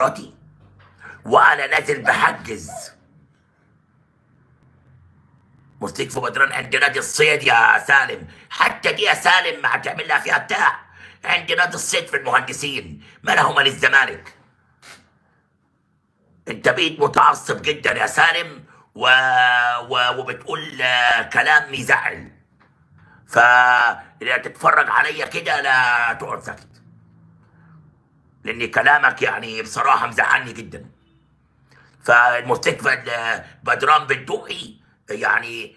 مراتي وانا نازل بحجز مستشفى بدران عند نادي الصيد يا سالم. حتى دي يا سالم ما هتعمل لها فيها بتاع، عند نادي الصيد في المهندسين، ما له مال الزمالك. انت بقيت متعصب جدا يا سالم وبتقول كلام يزعل، فلا تتفرج عليا كده لا تقعد ساكت، لان كلامك يعني بصراحه مزعلني جدا. فالمستشفى بدران بالدقي يعني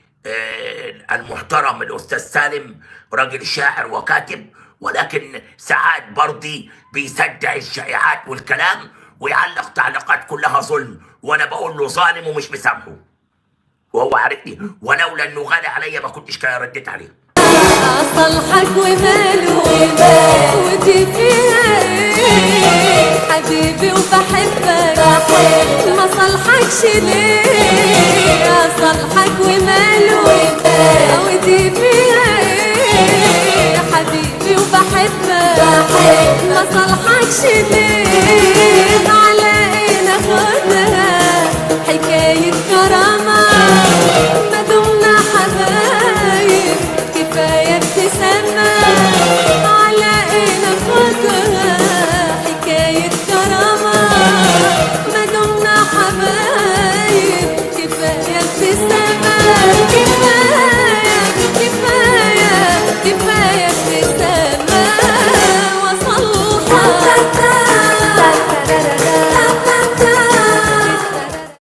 المحترم الاستاذ سالم راجل شاعر وكاتب، ولكن ساعات برضي بيصدق الشائعات والكلام ويعلق تعليقات كلها ظلم، وانا بقول له ظالم ومش مسامحه، وهو عارفني، ولولا انه غالي عليا ما كنتش كده رديت عليه. اصلحك وماله ودي فيها ايه حبيبي وبحبك ما صلحكش ليه، اصلحك وماله ودي فيها ايه حبيبي وبحبك ما صلحكش ليه.